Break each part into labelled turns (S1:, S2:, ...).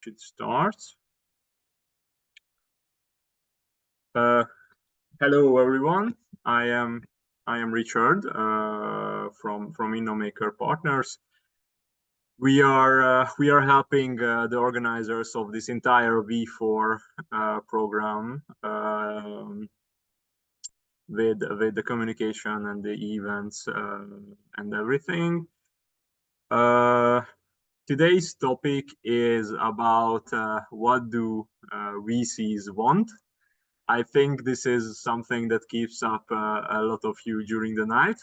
S1: should start. Hello everyone. I am Richard from InnoMaker Partners. We are helping the organizers of this entire V4 program with the communication and the events and everything. Today's topic is about what do VCs want. I think this is something that keeps up a lot of you during the night.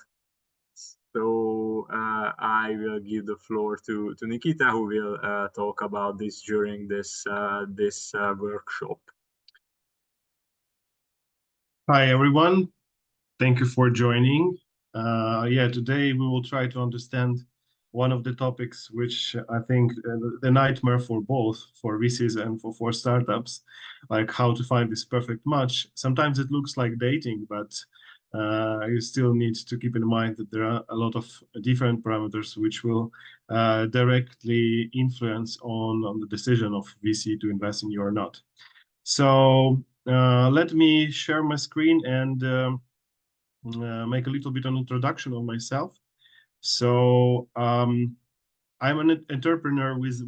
S1: So I will give the floor to Nikita, who will talk about this during this workshop.
S2: Hi, everyone. Thank you for joining. Today we will try to understand one of the topics which I think the nightmare for both, for VCs and for startups, like how to find this perfect match. Sometimes it looks like dating, but you still need to keep in mind that there are a lot of different parameters which will directly influence on the decision of VC to invest in you or not. So let me share my screen and make a little bit of an introduction of myself. So I'm an entrepreneur with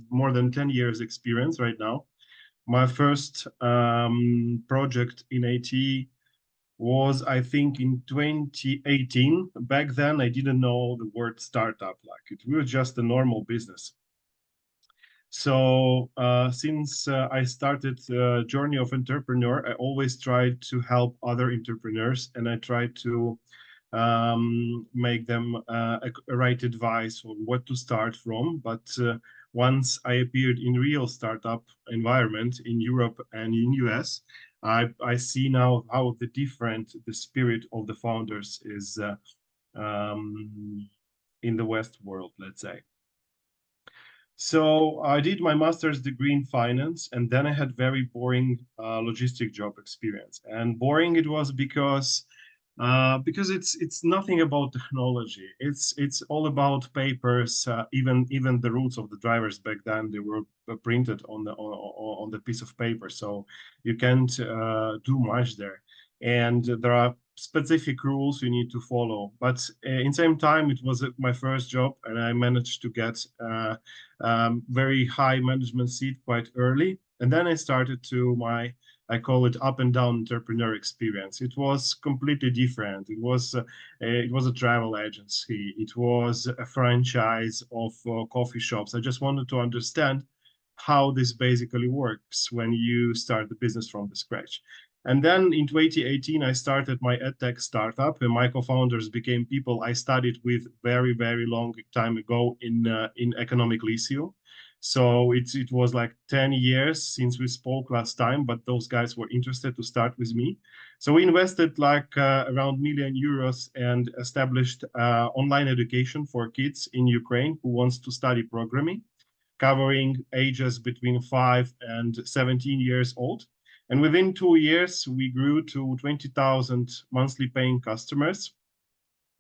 S2: more than 10 years experience right now. My first project in IT was, I think, in 2018. Back then, I didn't know the word startup. Like it was just a normal business. So since I started the journey of entrepreneur, I always tried to help other entrepreneurs, and I tried to make them a right advice on what to start from. But once I appeared in real startup environment in Europe and in US, I see now how the spirit of the founders is in the West world, let's say. So I did my master's degree in finance, and then I had very boring logistic job experience. And boring it was because it's nothing about technology. It's all about papers. Even the rules of the drivers back then, they were printed on the piece of paper, so you can't do much there. And there are specific rules you need to follow. But in same time, it was my first job, and I managed to get very high management seat quite early. And then I started to I call it up and down entrepreneur experience. It was completely different. It was a travel agency. It was a franchise of coffee shops. I just wanted to understand how this basically works when you start the business from the scratch. And then in 2018, I started my edtech startup, and my co-founders became people I studied with very, very long time ago in economic lyceum. So it was like 10 years since we spoke last time, but those guys were interested to start with me. So we invested like around €1 million and established online education for kids in Ukraine who wants to study programming, covering ages between 5 and 17 years old. And within 2 years, we grew to 20,000 monthly paying customers,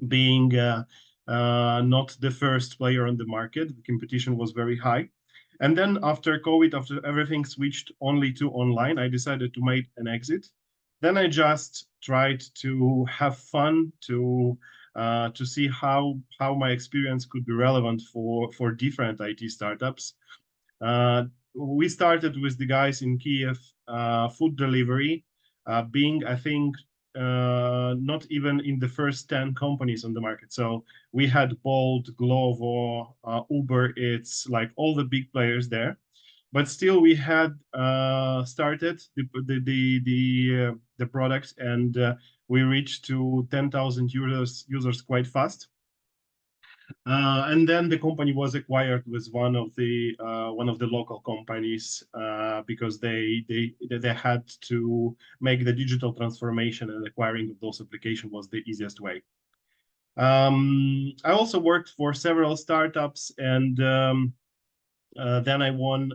S2: being not the first player on the market. The competition was very high. And then after COVID, after everything switched only to online, I decided to make an exit. Then I just tried to have fun, to see how my experience could be relevant for different IT startups. We started with the guys in Kiev, food delivery, being, I think, not even in the first 10 companies on the market. So we had Bolt, Glovo, Uber, it's like all the big players there. But still, we had started the product, and we reached to 10,000 users quite fast. And then the company was acquired with one of the local companies because they had to make the digital transformation, and acquiring of those applications was the easiest way. I also worked for several startups, and then I won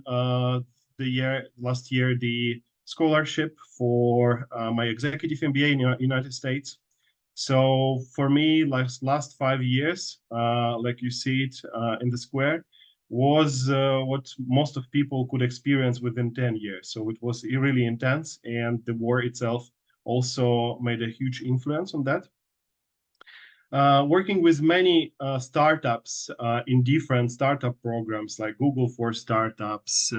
S2: last year the scholarship for my executive MBA in the United States. So for me, last 5 years, like you see it in the square, was what most of people could experience within 10 years. So it was really intense, and the war itself also made a huge influence on that. Working with many startups in different startup programs like Google for Startups,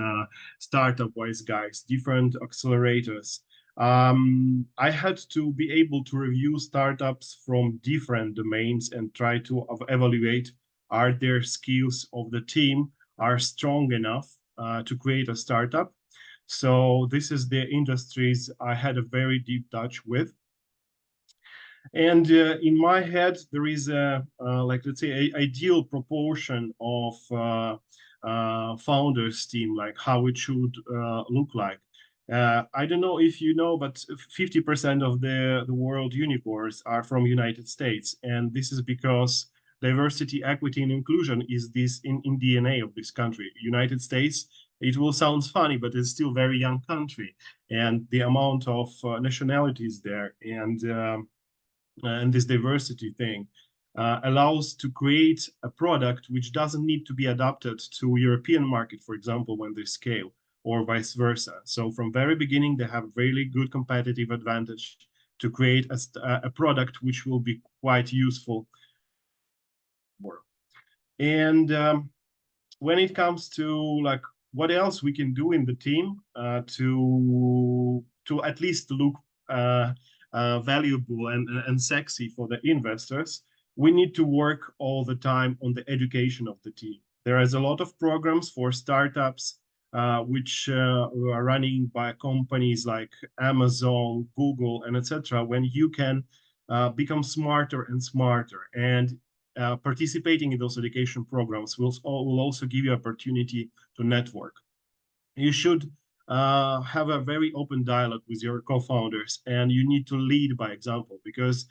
S2: Startup Wise Guys, different accelerators. I had to be able to review startups from different domains and try to evaluate are their skills of the team are strong enough to create a startup. So this is the industries I had a very deep touch with. And in my head, there is a like let's say a ideal proportion of founders team, like how it should look like. I don't know if you know, but 50% of the world unicorns are from United States, and this is because diversity, equity, and inclusion is this in DNA of this country. United States. It will sound funny, but it's still a very young country, and the amount of nationalities there and this diversity thing allows to create a product which doesn't need to be adapted to European market, for example, when they scale, or vice versa. So from very beginning, they have really good competitive advantage to create a product which will be quite useful. And when it comes to like what else we can do in the team to at least look valuable and sexy for the investors, we need to work all the time on the education of the team. There is a lot of programs for startups which are running by companies like Amazon, Google, and etc. When you can become smarter and smarter, and participating in those education programs will also give you opportunity to network. You should have a very open dialogue with your co-founders, and you need to lead by example, because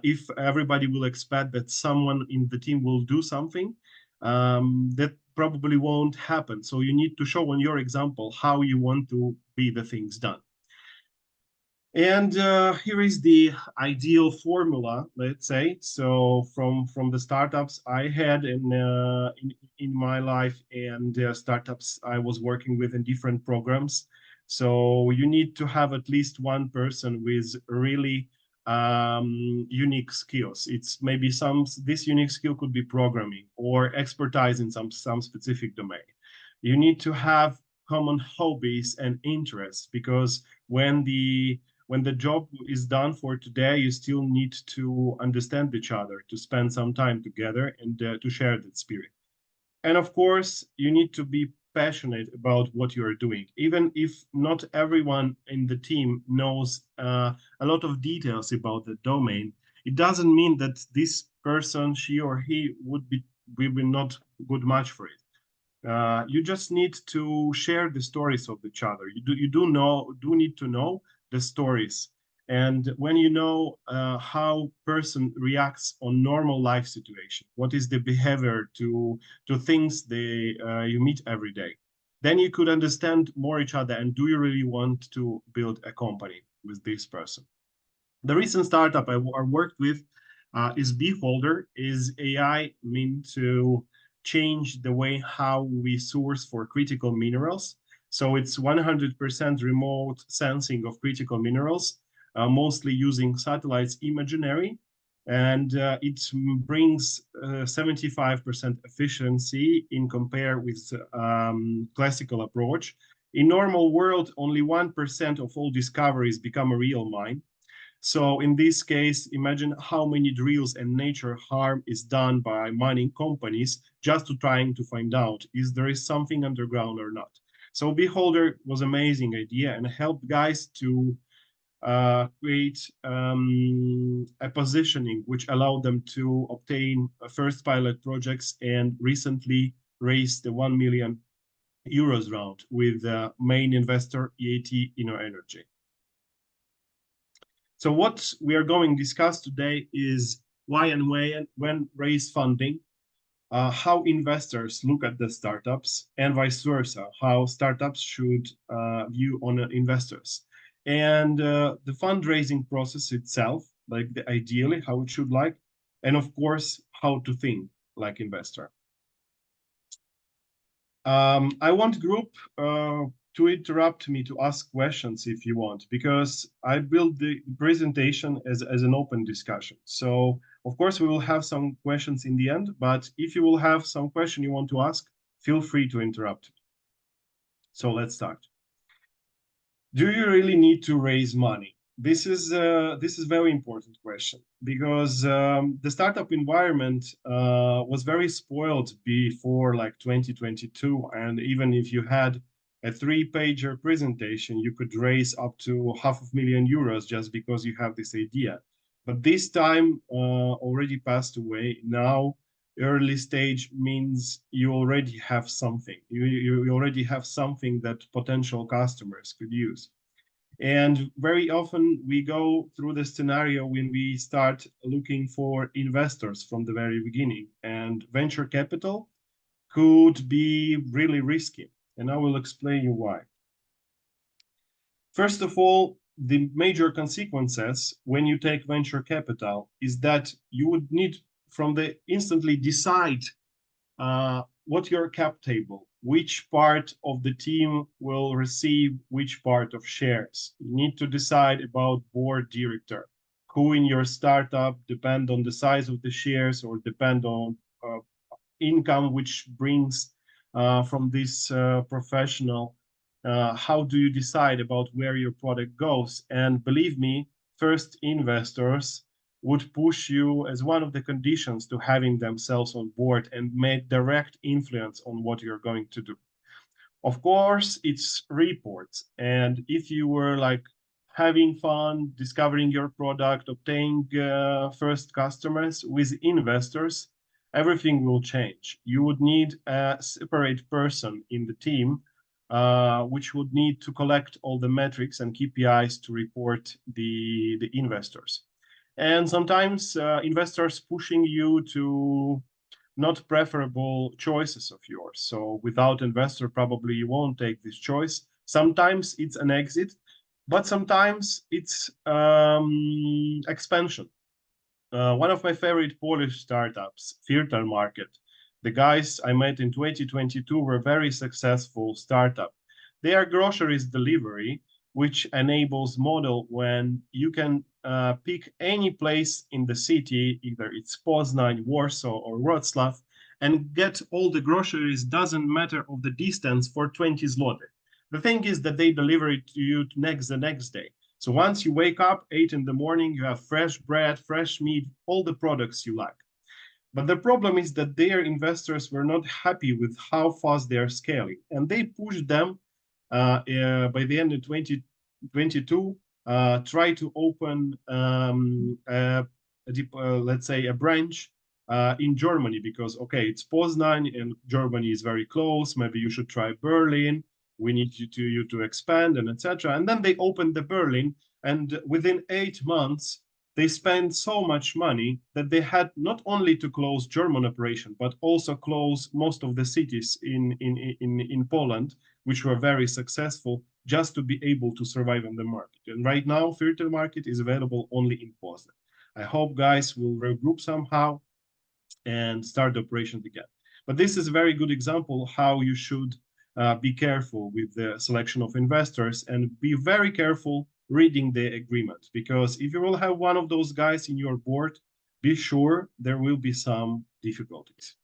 S2: if everybody will expect that someone in the team will do something, that probably won't happen. So you need to show on your example how you want to be the things done. And here is the ideal formula, let's say. So from the startups I had in my life, and startups I was working with in different programs. So you need to have at least one person with really unique skills. It's maybe this unique skill could be programming or expertise in some specific domain. You need to have common hobbies and interests, because when the job is done for today, you still need to understand each other, to spend some time together, and to share that spirit. And of course, you need to be passionate about what you are doing. Even if not everyone in the team knows a lot of details about the domain, it doesn't mean that this person, she or he, will be not good match for it. You just need to share the stories of each other. You do need to know the stories, and when you know how person reacts on normal life situation, what is the behavior to things you meet every day, then you could understand more each other. And do you really want to build a company with this person? The recent startup I worked with is Beholder, is AI meant to change the way how we source for critical minerals. So it's 100% remote sensing of critical minerals, mostly using satellites imagery. And it brings 75% efficiency in compare with classical approach. In normal world, only 1% of all discoveries become a real mine. So in this case, imagine how many drills and nature harm is done by mining companies just to trying to find out is there is something underground or not. So Beholder was amazing idea and helped guys to create a positioning which allowed them to obtain first pilot projects, and recently raised the 1 million euros round with main investor EAT Energy. So what we are going to discuss today is why and when raise funding, how investors look at the startups, and vice versa, how startups should view on investors, and the fundraising process itself, like ideally how it should like, and of course how to think like investor. I want group to interrupt me to ask questions if you want, because I built the presentation as an open discussion. So of course we will have some questions in the end, but if you will have some question you want to ask, feel free to interrupt me. So let's start. Do you really need to raise money? This is very important question, because the startup environment was very spoiled before like 2022, and even if you had a three-pager presentation, you could raise up to €500,000 just because you have this idea. But this time already passed away. Now early stage means you already have something. You already have something that potential customers could use. And very often we go through the scenario when we start looking for investors from the very beginning. And venture capital could be really risky. And I will explain you why. First of all, the major consequences when you take venture capital is that you would need from the instantly decide what your cap table, which part of the team will receive which part of shares. You need to decide about board director, who in your startup depend on the size of the shares or depend on income which brings from this professional. How do you decide about where your product goes? And believe me, first investors would push you as one of the conditions to having themselves on board and make direct influence on what you're going to do. Of course, it's reports. And if you were like having fun, discovering your product, obtaining first customers with investors, everything will change. You would need a separate person in the team, which would need to collect all the metrics and KPIs to report the investors. And sometimes investors pushing you to not preferable choices of yours. So without investor, probably you won't take this choice. Sometimes it's an exit, but sometimes it's expansion. One of my favorite Polish startups, V4-Market, the guys I met in 2022 were very successful startup. They are groceries delivery, which enables model when you can pick any place in the city, either it's Poznań, Warsaw, or Wrocław, and get all the groceries, doesn't matter of the distance, for 20 zloty. The thing is that they deliver it to you the next day. So once you wake up 8 in the morning, you have fresh bread, fresh meat, all the products you like. But the problem is that their investors were not happy with how fast they are scaling, and they pushed them by the end of 2022, try to open, let's say, a branch in Germany, because, okay, it's Poznan and Germany is very close. Maybe you should try Berlin. We need you to expand, and etc. And then they opened the Berlin, and within 8 months, they spent so much money that they had not only to close German operation, but also close most of the cities in Poland, which were very successful, just to be able to survive on the market. And right now, V4-Market is available only in Poznan. I hope guys will regroup somehow and start the operations again. But this is a very good example how you should be careful with the selection of investors and be very careful reading the agreement, because if you will have one of those guys in your board, be sure there will be some difficulties.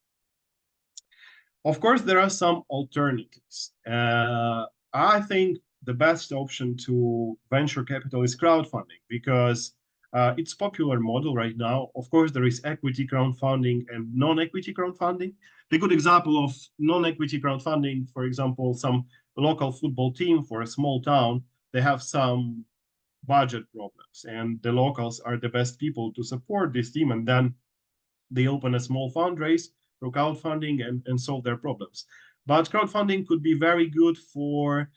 S2: Of course, there are some alternatives. I think the best option to venture capital is crowdfunding, because it's a popular model right now. Of course, there is equity crowdfunding and non-equity crowdfunding. The good example of non-equity crowdfunding, for example, some local football team for a small town, they have some budget problems, and the locals are the best people to support this team, and then they open a small fundraise for crowdfunding and solve their problems. But crowdfunding could be very good for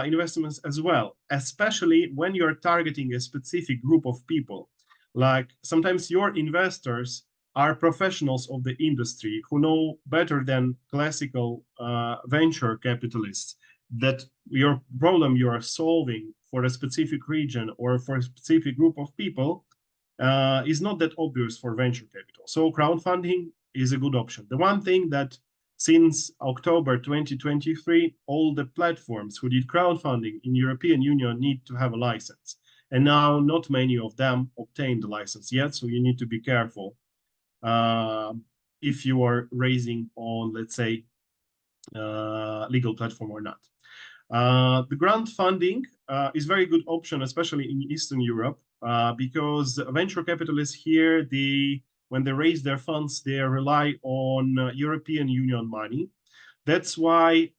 S2: investments as well, especially when you're targeting a specific group of people. Like sometimes your investors are professionals of the industry who know better than classical venture capitalists that your problem you are solving for a specific region or for a specific group of people is not that obvious for venture capital. So crowdfunding is a good option. The one thing that Since October 2023, all the platforms who did crowdfunding in European Union need to have a license. And now not many of them obtained the license yet, so you need to be careful if you are raising on, let's say, legal platform or not. The grant funding is very good option, especially in Eastern Europe, because venture capitalists here, when they raise their funds, they rely on European Union money. That's why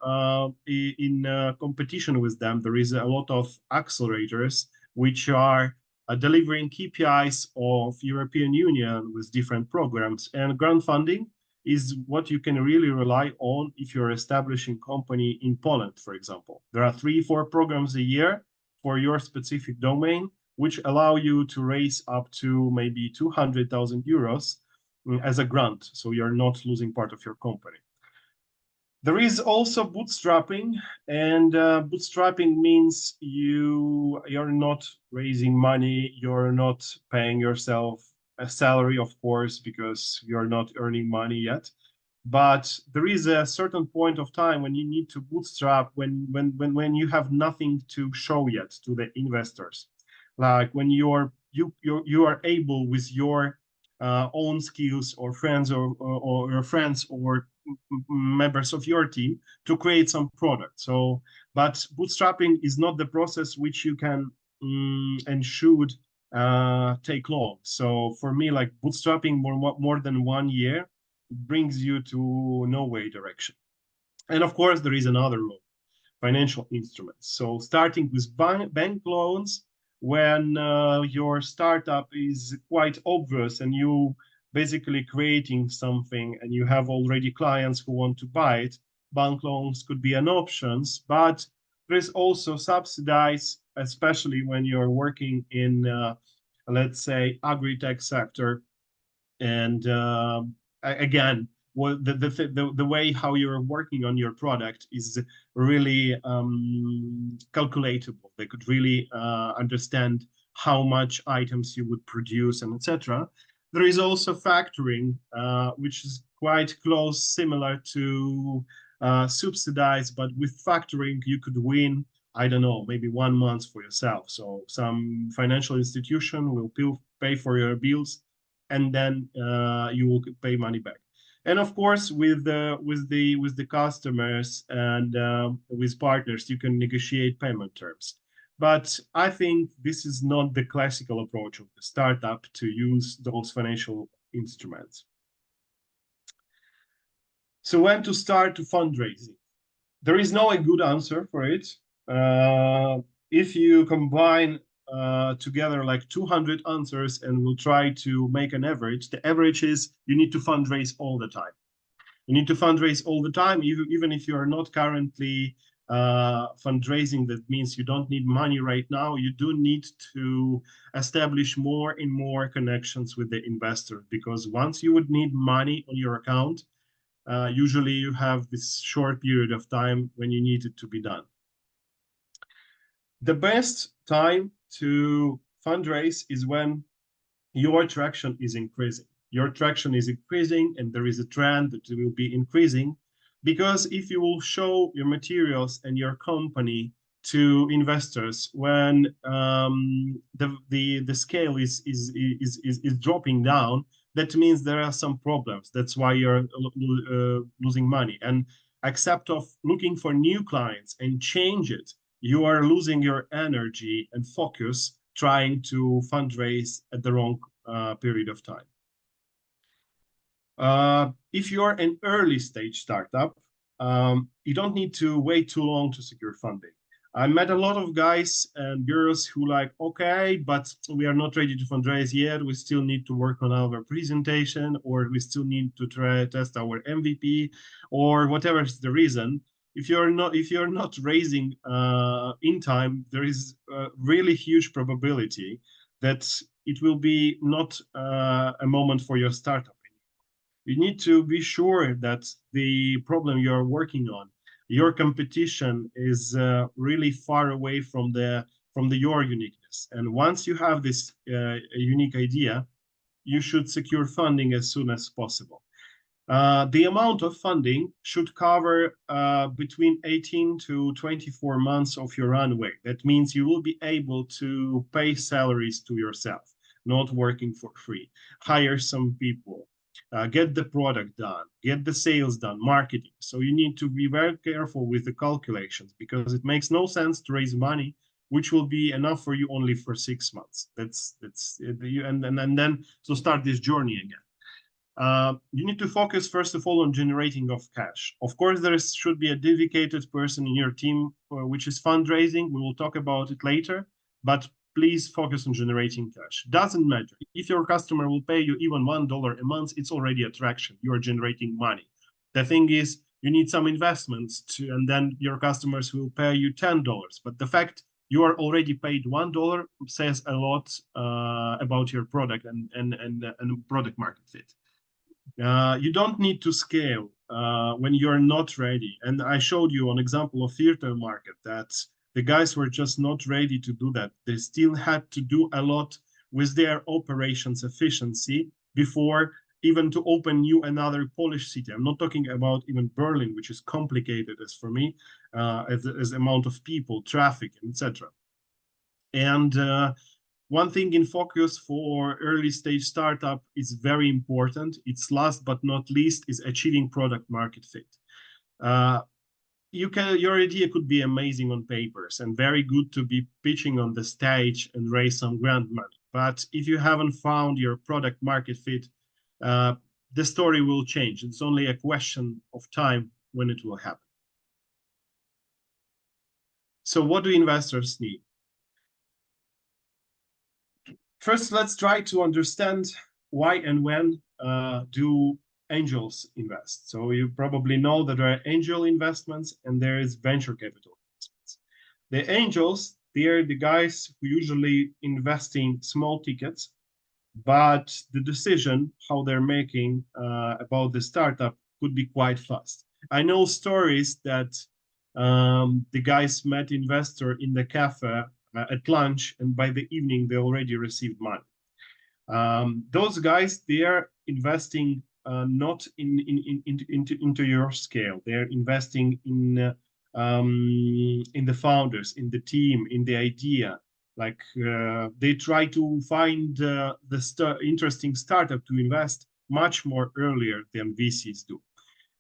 S2: in competition with them, there is a lot of accelerators which are delivering KPIs of European Union with different programs. And grant funding is what you can really rely on if you're establishing company in Poland, for example. There are 3-4 programs a year for your specific domain, which allow you to raise up to maybe 200,000 euros as a grant, so you're not losing part of your company. There is also bootstrapping, and bootstrapping means you're not raising money, you're not paying yourself a salary, of course, because you're not earning money yet. But there is a certain point of time when you need to bootstrap when you have nothing to show yet to the investors, like when you are able with your own skills or friends or your friends or members of your team to create some product. So, but bootstrapping is not the process which you can and should take long. So for me, like bootstrapping more than 1 year brings you to no way direction. And of course, there is another role, financial instruments. So starting with bank loans when your startup is quite obvious and you basically creating something and you have already clients who want to buy it, bank loans could be an option. But there's also subsidized, especially when you're working in, let's say, agri-tech sector. And again, well, the way how you're working on your product is really calculatable. They could really understand how much items you would produce and etc. There is also factoring, which is quite close, similar to subsidized, but with factoring you could win, I don't know, maybe 1 month for yourself. So some financial institution will pay for your bills, and then you will pay money back. And of course, with the customers and with partners, you can negotiate payment terms. But I think this is not the classical approach of the startup to use those financial instruments. So when to start to fundraising? There is no a good answer for it. If you combine together like 200 answers and we'll try to make an average, the average is you need to fundraise all the time. You need to fundraise all the time, even if you are not currently fundraising. That means you don't need money right now. You do need to establish more and more connections with the investor, because once you would need money on your account, usually you have this short period of time when you need it to be done. The best time to fundraise is when your traction is increasing. Your traction is increasing and there is a trend that it will be increasing, because if you will show your materials and your company to investors when the scale is dropping down, that means there are some problems. That's why you're losing money. And except of looking for new clients and change it, you are losing your energy and focus trying to fundraise at the wrong period of time. If you're an early stage startup, you don't need to wait too long to secure funding. I met a lot of guys and girls who like, okay, but we are not ready to fundraise yet. We still need to work on our presentation, or we still need to try test our MVP, or whatever is the reason. If you're not raising in time, there is a really huge probability that it will be not a moment for your startup. You need to be sure that the problem you're working on, your competition is really far away from your uniqueness. And once you have this unique idea, you should secure funding as soon as possible. The amount of funding should cover between 18 to 24 months of your runway. That means you will be able to pay salaries to yourself, not working for free, hire some people, get the product done, get the sales done, marketing. So you need to be very careful with the calculations because it makes no sense to raise money which will be enough for you only for 6 months. That's and then so start this journey again. You need to focus first of all on generating of cash. Of course, there should be a dedicated person in your team, which is fundraising. We will talk about it later, but please focus on generating cash. Doesn't matter. If your customer will pay you even $1 a month, it's already attraction. You are generating money. The thing is, you need some investments and then your customers will pay you $10. But the fact you are already paid $1 says a lot about your product and product market fit. You don't need to scale when you're not ready. And I showed you an example of theater market that the guys were just not ready to do that. They still had to do a lot with their operations efficiency before even to open another Polish city. I'm not talking about even Berlin, which is complicated as for me, as amount of people, traffic, etc. And one thing in focus for early stage startup is very important. It's last but not least is achieving product market fit. Your idea could be amazing on papers and very good to be pitching on the stage and raise some grant money. But if you haven't found your product market fit, the story will change. It's only a question of time when it will happen. So what do investors need? First, let's try to understand why and when do angels invest. So you probably know that there are angel investments and there is venture capital investments. The angels, they are the guys who usually invest in small tickets, but the decision how they're making about the startup could be quite fast. I know stories that the guys met investor in the cafe at lunch, and by the evening they already received money. Those guys, they are investing not into your scale. They're investing in the founders, in the team, in the idea. Like they try to find the interesting startup to invest much more earlier than VCs do.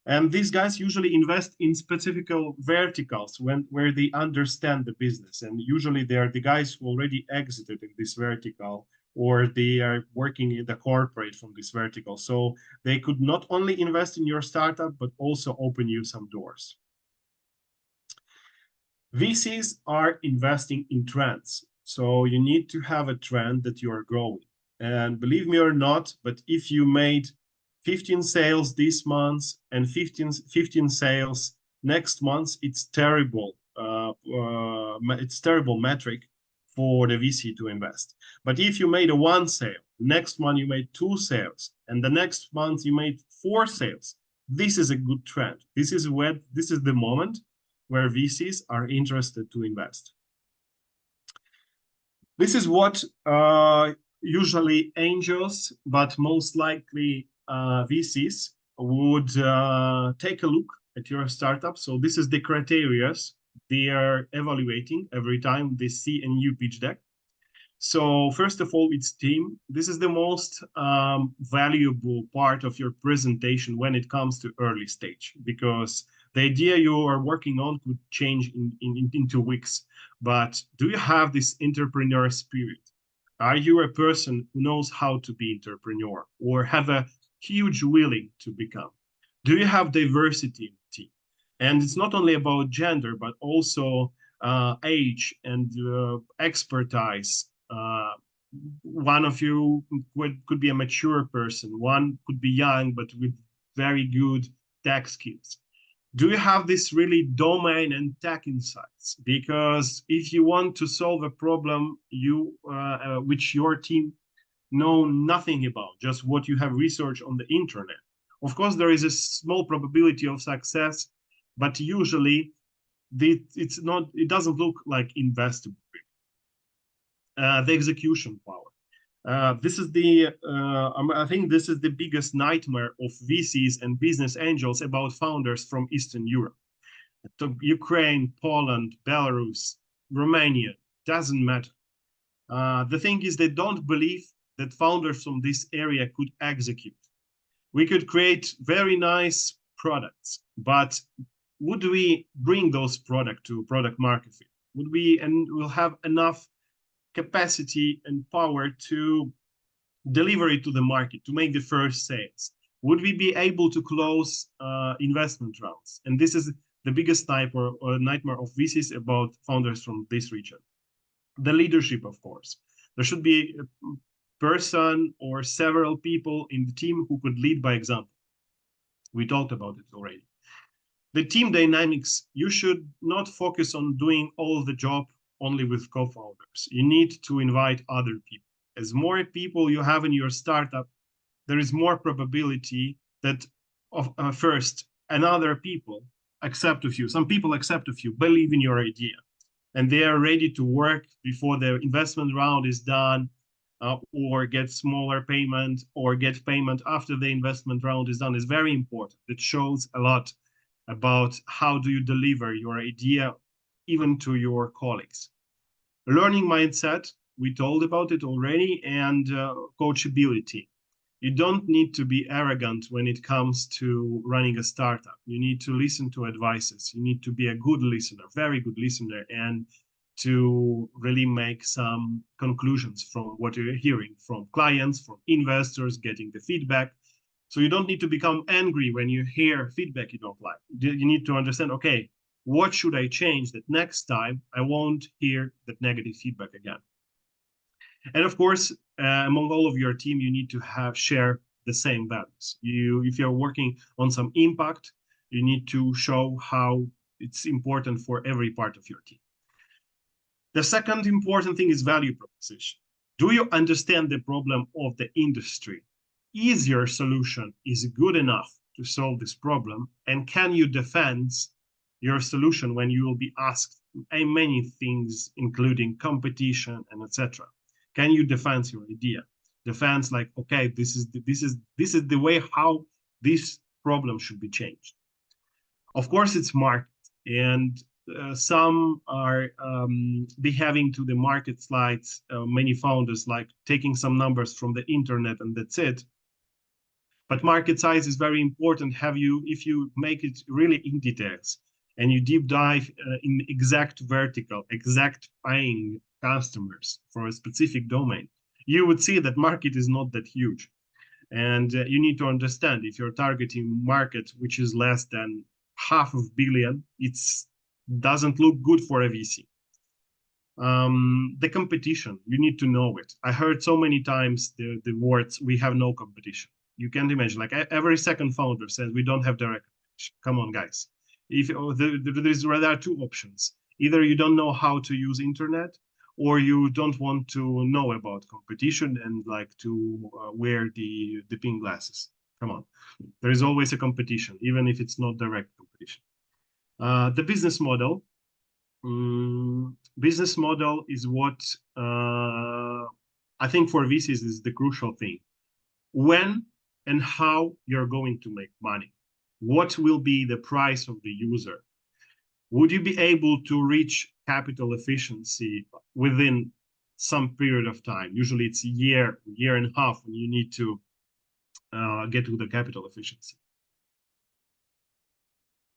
S2: And these guys usually invest in specific verticals where they understand the business. And usually they are the guys who already exited in this vertical or they are working in the corporate from this vertical. So they could not only invest in your startup, but also open you some doors. VCs are investing in trends. So you need to have a trend that you are growing. And believe me or not, but if you made 15 sales this month and 15 sales next month, it's terrible. It's terrible metric for the VC to invest. But if you made a 1 sale, next month you made 2 sales, and the next month you made 4 sales, this is a good trend. This is the moment where VCs are interested to invest. This is what usually angels, but most likely VCs would take a look at your startup. So this is the criteria they are evaluating every time they see a new pitch deck. So first of all, it's team. This is the most valuable part of your presentation when it comes to early stage, because the idea you are working on could change into weeks. But do you have this entrepreneur spirit? Are you a person who knows how to be entrepreneur or have a huge willing to become? Do you have diversity in the team? And it's not only about gender, but also age and expertise. One of you could be a mature person. One could be young, but with very good tech skills. Do you have this really domain and tech insights? Because if you want to solve a problem which your team know nothing about, just what you have researched on the internet, of course there is a small probability of success, but usually it doesn't look like investable. The execution power. This is the I think this is the biggest nightmare of VCs and business angels about founders from Eastern Europe. To Ukraine, Poland, Belarus, Romania, doesn't matter. The thing is, they don't believe that founders from this area could execute. We could create very nice products, but would we bring those products to product market fit? Would we, and we'll have enough capacity and power to deliver it to the market, to make the first sales? Would we be able to close investment rounds? And this is the biggest nightmare of VCs about founders from this region. The leadership, of course. There should be a person or several people in the team who could lead by example. We talked about it already. The team dynamics, you should not focus on doing all the job only with co-founders. You need to invite other people. As more people you have in your startup, there is more probability that first another people accept of you. Some people accept of you, believe in your idea, and they are ready to work before the investment round is done, or get smaller payment, or get payment after the investment round is done. Is very important. It shows a lot about how do you deliver your idea even to your colleagues. Learning mindset, we told about it already, and coachability. You don't need to be arrogant when it comes to running a startup. You need to listen to advices. You need to be a good listener, very good listener, and to really make some conclusions from what you're hearing from clients, from investors, getting the feedback. So you don't need to become angry when you hear feedback you don't like. You need to understand, okay, what should I change that next time I won't hear that negative feedback again? And of course, among all of your team, you need to share the same values. If you're working on some impact, you need to show how it's important for every part of your team. The second important thing is value proposition. Do you understand the problem of the industry? Is your solution is good enough to solve this problem? And can you defend your solution when you will be asked many things, including competition and etc.? Can you defend your idea? Defense like, okay, this is the way how this problem should be changed. Of course, it's market, and some are behaving to the market slides. Many founders like taking some numbers from the internet and that's it. But market size is very important. If you make it really in details and you deep dive in exact vertical, exact paying customers for a specific domain, you would see that market is not that huge. And you need to understand if you're targeting market which is less than $500 million, it doesn't look good for a VC. The competition, you need to know it. I heard so many times the words, we have no competition. You can't imagine, like every second founder says, we don't have direct competition. Come on, guys. There are two options. Either you don't know how to use internet, or you don't want to know about competition and like to wear the pink glasses. Come on. There is always a competition, even if it's not direct competition. The business model. Business model is what I think for VCs is the crucial thing. When and how you're going to make money. What will be the price of the user? Would you be able to reach capital efficiency within some period of time? Usually it's a year and a half when you need to get to the capital efficiency.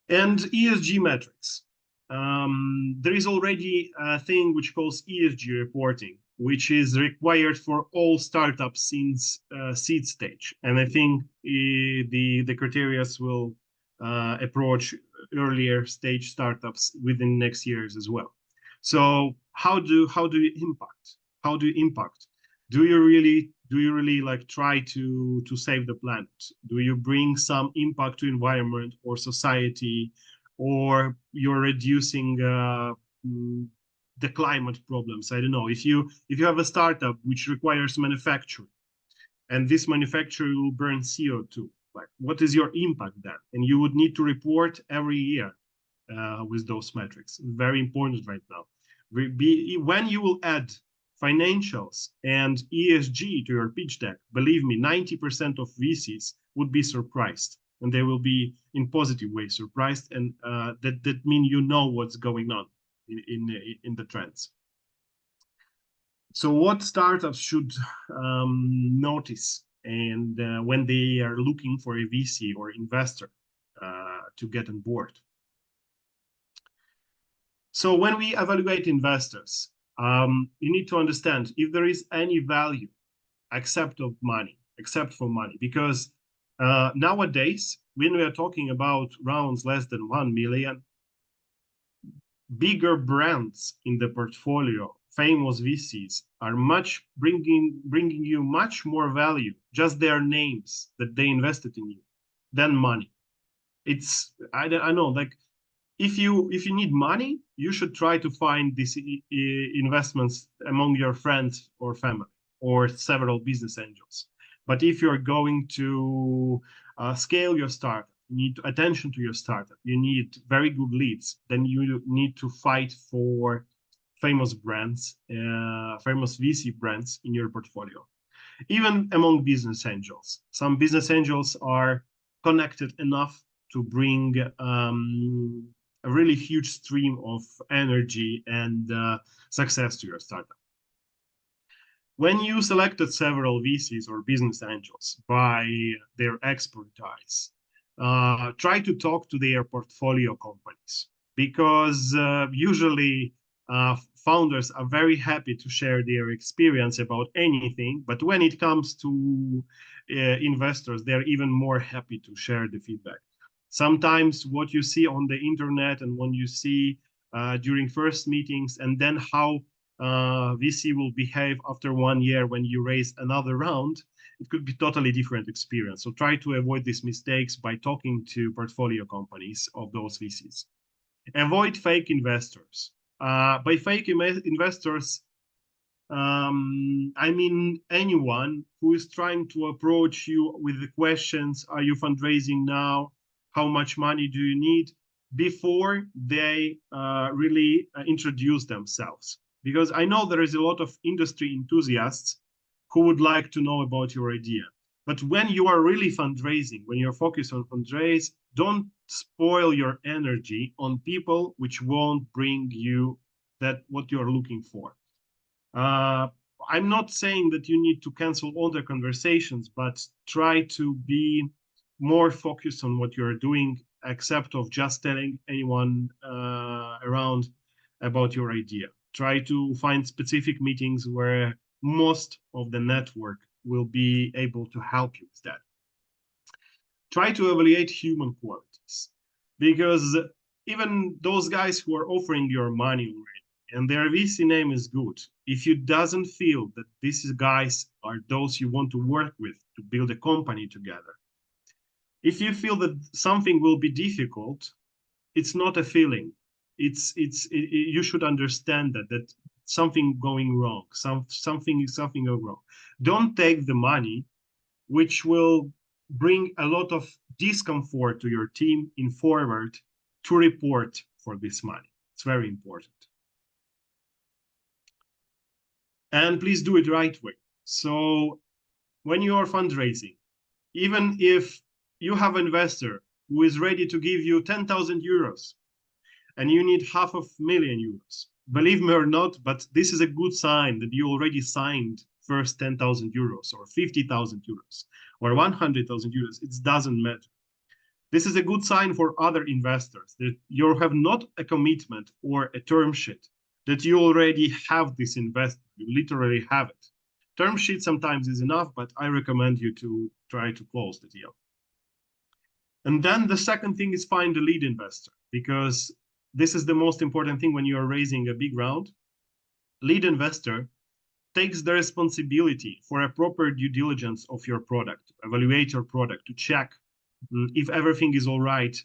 S2: And ESG metrics. There is already a thing which calls ESG reporting, which is required for all startups since seed stage. And I think the criteria will approach earlier stage startups within next years as well. So how do you impact? How do you impact? Do you really like try to save the planet? Do you bring some impact to environment or society, or you're reducing the climate problems? I don't know. If you have a startup which requires manufacturing, and this manufacturing will burn CO2, like what is your impact then? And you would need to report every year with those metrics. Very important right now. When you will add financials, and ESG to your pitch deck, believe me, 90% of VCs would be surprised, and they will be in positive way surprised, and that mean you know what's going on in the trends. So what startups should notice and when they are looking for a VC or investor to get on board? So when we evaluate investors, you need to understand if there is any value except for money, because nowadays, when we are talking about rounds less than 1 million, bigger brands in the portfolio, famous VCs, are bringing you much more value, just their names that they invested in you, than money. I know, like, if you need money, you should try to find these investments among your friends or family or several business angels. But if you're going to scale your startup, you need attention to your startup, you need very good leads, then you need to fight for famous brands, famous VC brands in your portfolio. Even among business angels, some business angels are connected enough to bring a really huge stream of energy and success to your startup. When you selected several VCs or business angels by their expertise, try to talk to their portfolio companies, because usually founders are very happy to share their experience about anything, but when it comes to investors, they're even more happy to share the feedback. Sometimes what you see on the internet and when you see during first meetings, and then how VC will behave after 1 year when you raise another round, it could be totally different experience. So try to avoid these mistakes by talking to portfolio companies of those VCs. Avoid fake investors. By fake investors, I mean anyone who is trying to approach you with the questions, are you fundraising now? How much money do you need? Before they really introduce themselves. Because I know there is a lot of industry enthusiasts who would like to know about your idea. But when you are really fundraising, when you're focused on fundraise, don't spoil your energy on people which won't bring you that what you're looking for. I'm not saying that you need to cancel all the conversations, but try to be more focused on what you're doing, except of just telling anyone around about your idea. Try to find specific meetings where most of the network will be able to help you with that. Try to evaluate human qualities, because even those guys who are offering your money already and their VC name is good, if you doesn't feel that these guys are those you want to work with to build a company together, if you feel that something will be difficult, it's not a feeling. You should understand that something going wrong, something going wrong. Don't take the money, which will bring a lot of discomfort to your team in forward to report for this money. It's very important. And please do it right way. So when you are fundraising, even if you have an investor who is ready to give you 10,000 euros and you need 500,000 euros, believe me or not, but this is a good sign that you already signed first 10,000 euros or 50,000 euros or 100,000 euros. It doesn't matter. This is a good sign for other investors that you have not a commitment or a term sheet, that you already have this investor. You literally have it. Term sheet sometimes is enough, but I recommend you to try to close the deal. And then the second thing is find a lead investor, because this is the most important thing when you are raising a big round. Lead investor takes the responsibility for a proper due diligence of your product, evaluate your product, to check if everything is all right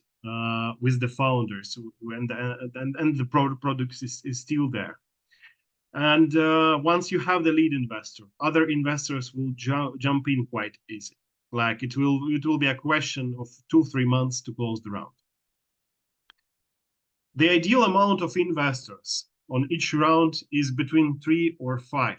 S2: with the founders and the product is still there. And once you have the lead investor, other investors will jump in quite easy. Like it will be a question of 2-3 months to close the round. The ideal amount of investors on each round is between 3 or 5.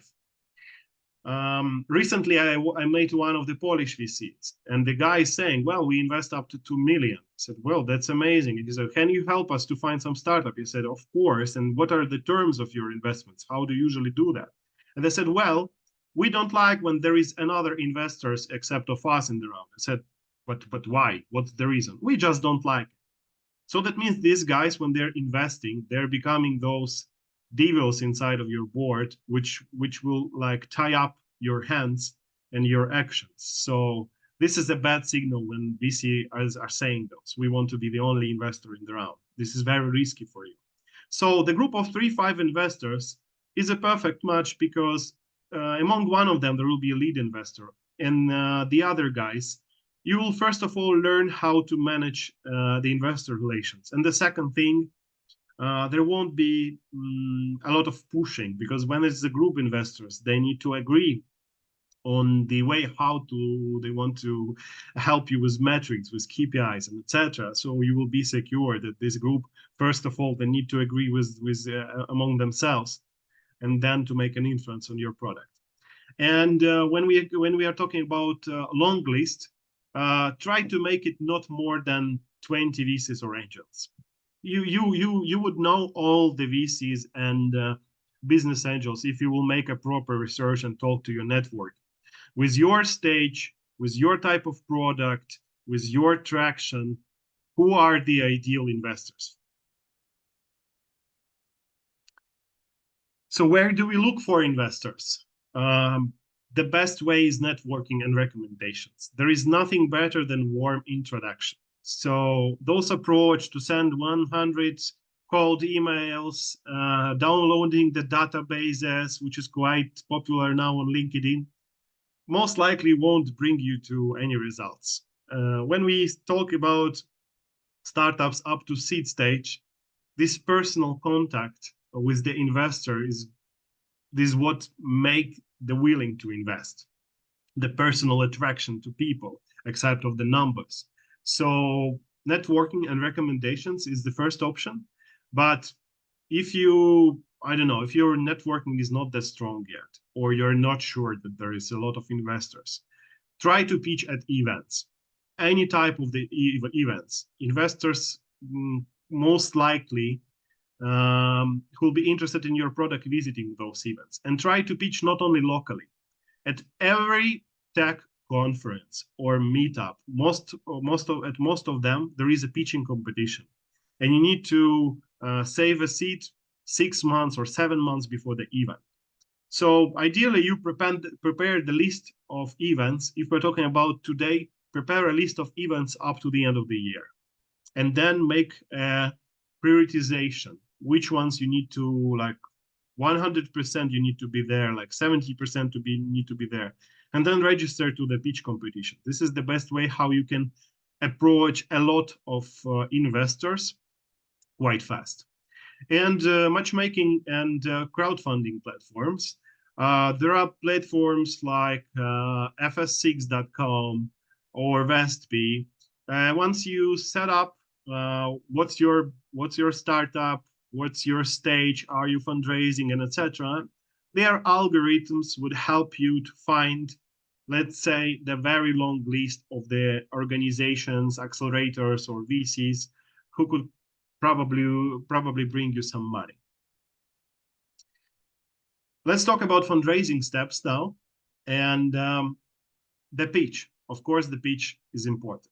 S2: Recently, I met one of the Polish VCs, and the guy is saying, well, we invest up to 2 million. I said, well, that's amazing. He said, can you help us to find some startup? He said, of course. And what are the terms of your investments? How do you usually do that? And they said, well, we don't like when there is another investors except of us in the round. I said, but why? What's the reason? We just don't like it. So that means these guys, when they're investing, they're becoming those devils inside of your board, which will like tie up your hands and your actions. So this is a bad signal when VC are saying those. We want to be the only investor in the round. This is very risky for you. So the group of 3-5 investors is a perfect match because among one of them, there will be a lead investor. And the other guys, you will first of all learn how to manage the investor relations. And the second thing, there won't be a lot of pushing because when it's the group investors, they need to agree on the way how they want to help you with metrics, with KPIs, and etc. So you will be secure that this group, first of all, they need to agree with among themselves, and then to make an influence on your product. And when we are talking about long list, try to make it not more than 20 VCs or angels. You would know all the VCs and business angels if you will make a proper research and talk to your network. With your stage, with your type of product, with your traction, who are the ideal investors? So where do we look for investors? The best way is networking and recommendations. There is nothing better than warm introduction. So those approach to send 100 cold emails, downloading the databases, which is quite popular now on LinkedIn, most likely won't bring you to any results. When we talk about startups up to seed stage, this personal contact with the investor is what make the willing to invest, the personal attraction to people, except of the numbers. So networking and recommendations is the first option. But if you, I don't know, if your networking is not that strong yet, or you're not sure that there is a lot of investors, try to pitch at events, any type of the events. Investors most likely who'll be interested in your product visiting those events, and try to pitch not only locally. At every tech conference or meetup, at most of them, there is a pitching competition, and you need to save a seat 6 months or 7 months before the event. So ideally, you prepare the list of events. If we're talking about today, prepare a list of events up to the end of the year, and then make a prioritization. Which ones you need to, like 100% you need to be there, like 70% need to be there, and then register to the pitch competition. This is the best way how you can approach a lot of investors quite fast. And matchmaking and crowdfunding platforms. There are platforms like fs6.com or Vestby. Once you set up what's your startup, what's your stage, are you fundraising, and etc., their algorithms would help you to find, let's say, the very long list of the organizations, accelerators, or VCs who could probably bring you some money. Let's talk about fundraising steps now, and the pitch. Of course, the pitch is important.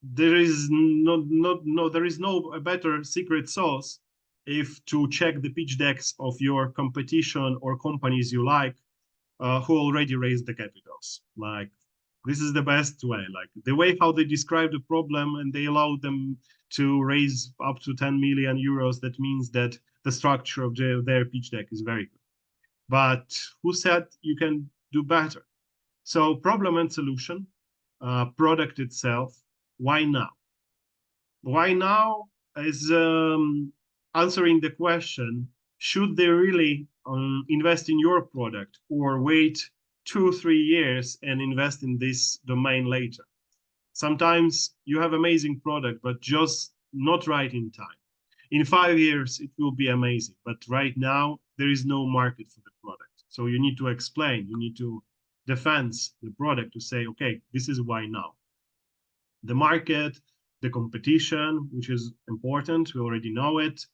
S2: There is no better secret sauce if to check the pitch decks of your competition or companies you like who already raised the capitals. Like, this is the best way, like the way how they describe the problem and they allow them to raise up to 10 million euros. That means that the structure of their pitch deck is very good. But who said you can do better? So problem and solution, product itself. Why now? Why now is answering the question, should they really invest in your product or wait 2-3 years and invest in this domain later? Sometimes you have amazing product, but just not right in time. In 5 years, it will be amazing. But right now, there is no market for the product. So you need to explain, you need to defend the product to say, okay, this is why now. The market, the competition, which is important, we already know it,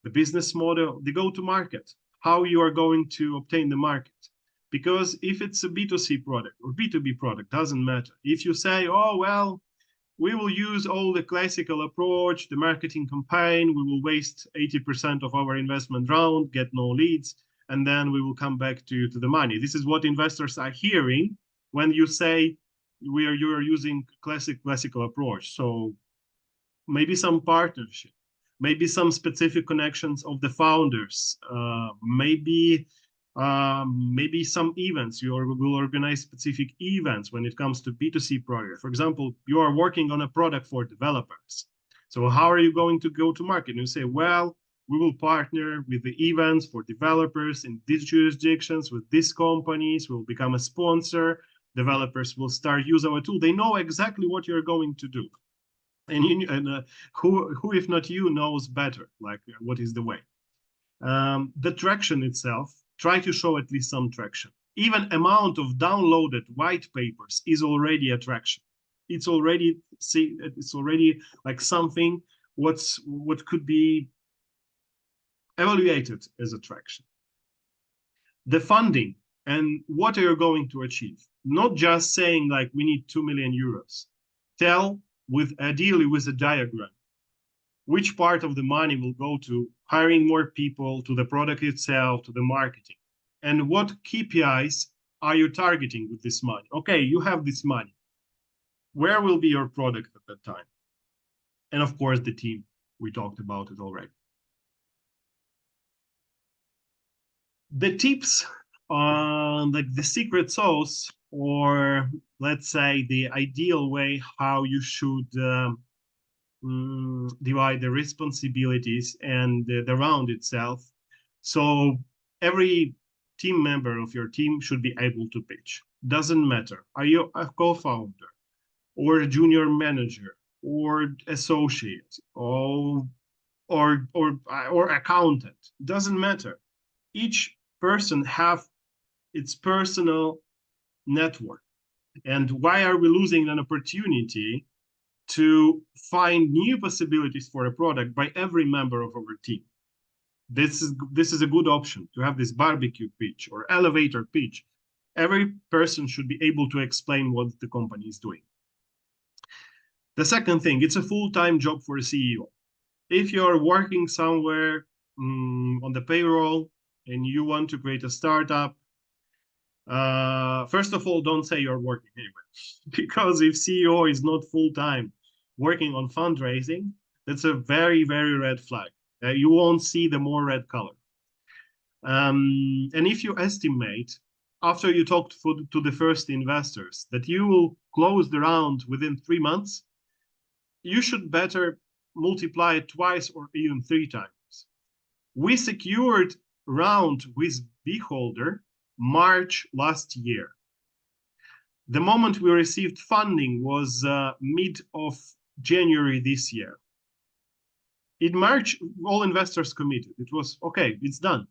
S2: the business model, the go-to-market, how you are going to obtain the market. Because if it's a B2C product or B2B product, doesn't matter. If you say, oh, well, we will use all the classical approach, the marketing campaign, we will waste 80% of our investment round, get no leads, and then we will come back to the money. This is what investors are hearing when you say you are using classical approach. So maybe some partnership, maybe some specific connections of the founders, maybe some events. You will organize specific events when it comes to B2C project. For example, you are working on a product for developers. So how are you going to go to market? And you say, well, we will partner with the events for developers in these jurisdictions, with these companies, we'll become a sponsor. Developers will start use our tool. They know exactly what you're going to do. And who, if not you, knows better, like what is the way. The traction itself, try to show at least some traction. Even amount of downloaded white papers is already a traction. It's already like something what could be evaluated as attraction. The funding and what are you going to achieve? Not just saying like we need 2 million euros. Tell ideally with a diagram which part of the money will go to hiring more people, to the product itself, to the marketing, and what KPIs are you targeting with this money? Okay, you have this money. Where will be your product at that time? And of course, the team. We talked about it already. The tips on like the secret sauce, or let's say the ideal way how you should divide the responsibilities and the round itself. So every team member of your team should be able to pitch. Doesn't matter. Are you a co-founder or a junior manager or associate or accountant? Doesn't matter. Each person have its personal network. And why are we losing an opportunity to find new possibilities for a product by every member of our team? This is a good option to have this barbecue pitch or elevator pitch. Every person should be able to explain what the company is doing. The second thing, it's a full-time job for a CEO. If you're working somewhere on the payroll and you want to create a startup, first of all, don't say you're working anywhere. Because if CEO is not full-time working on fundraising, that's a very, very red flag. You won't see the more red color. And if you estimate, after you talk to the first investors, that you will close the round within 3 months, you should better multiply it twice or even 3 times. We secured round with Beholder March last year. The moment we received funding was mid of January this year. In March, all investors committed. It was, okay, it's done.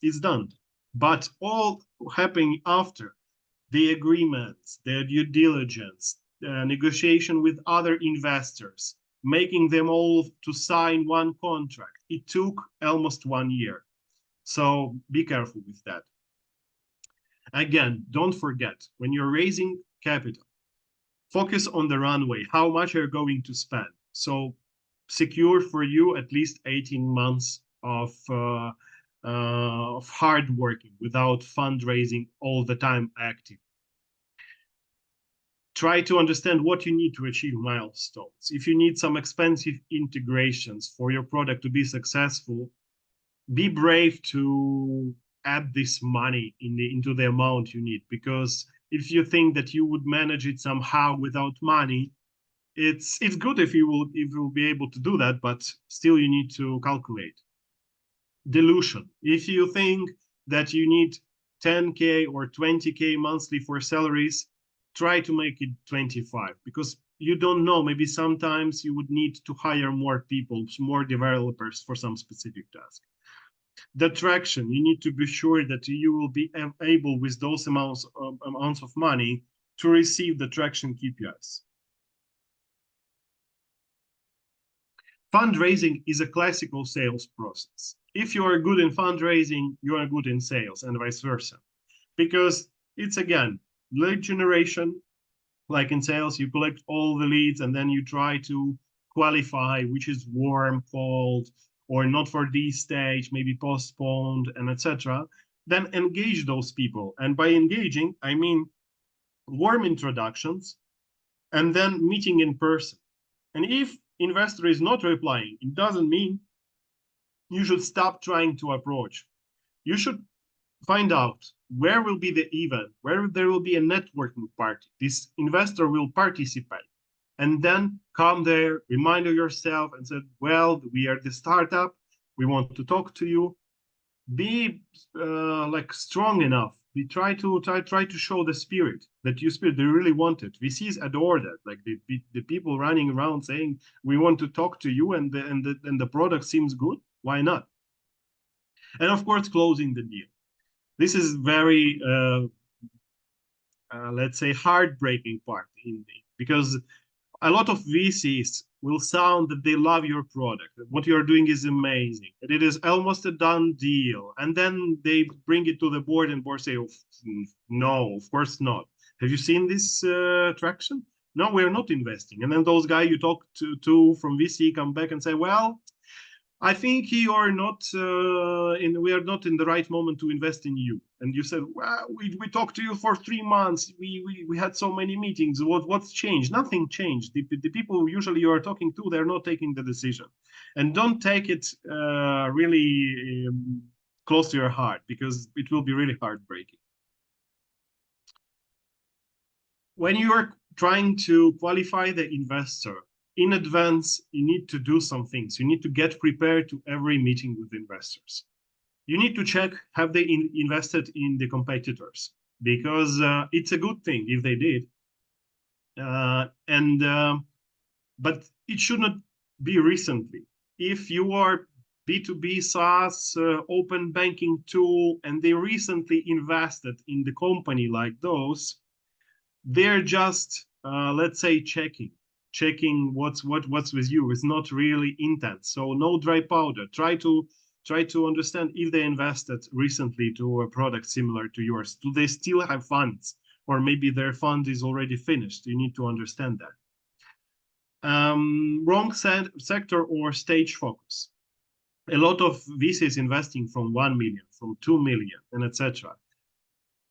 S2: It's done. But all happening after, the agreements, the due diligence, negotiation with other investors, making them all to sign one contract, it took almost 1 year. So be careful with that. Again, don't forget, when you're raising capital, focus on the runway, how much you're going to spend. So secure for you at least 18 months of hard working without fundraising all the time active. Try to understand what you need to achieve milestones. If you need some expensive integrations for your product to be successful, be brave to add this money into the amount you need. Because if you think that you would manage it somehow without money, it's good if you will be able to do that, but still you need to calculate. Dilution. If you think that you need 10K or 20K monthly for salaries, try to make it 25, because you don't know, maybe sometimes you would need to hire more people, more developers for some specific task. The traction, you need to be sure that you will be able with those amounts of money to receive the traction KPIs. Fundraising is a classical sales process. If you are good in fundraising, you are good in sales, and vice versa. Because it's, again, lead generation. Like in sales, you collect all the leads and then you try to qualify which is warm, cold, or not for this stage, maybe postponed, and etc. Then engage those people. And by engaging, I mean warm introductions and then meeting in person. And if investor is not replying, it doesn't mean you should stop trying to approach. You should find out where will be the event, where there will be a networking party. This investor will participate. And then come there, remind yourself and say, well, we are the startup. We want to talk to you. Be like strong enough. We try to show the spirit that they really want it. VCs adore that. Like the people running around saying, we want to talk to you, and the product seems good. Why not? And of course, closing the deal. This is very, let's say, heartbreaking part because a lot of VCs will sound that they love your product, that what you're doing is amazing, that it is almost a done deal. And then they bring it to the board and board say, oh, no, of course not. Have you seen this traction? No, we're not investing. And then those guys you talk to from VC come back and say, well, I think we are not in the right moment to invest in you. And you said, well, we talked to you for 3 months. We had so many meetings. What's changed? Nothing changed. The people usually you are talking to, they're not taking the decision. And don't take it really close to your heart, because it will be really heartbreaking. When you are trying to qualify the investor, in advance, you need to do some things. You need to get prepared to every meeting with investors. You need to check, have they invested in the competitors? Because it's a good thing if they did. But it should not be recently. If you are B2B SaaS open banking tool and they recently invested in the company like those, they're just, let's say, checking what's with you. It's not really intense. So no dry powder. Try to understand if they invested recently to a product similar to yours. Do they still have funds? Or maybe their fund is already finished. You need to understand that. Wrong sector or stage focus. A lot of VCs investing from 1 million, from 2 million, and etc.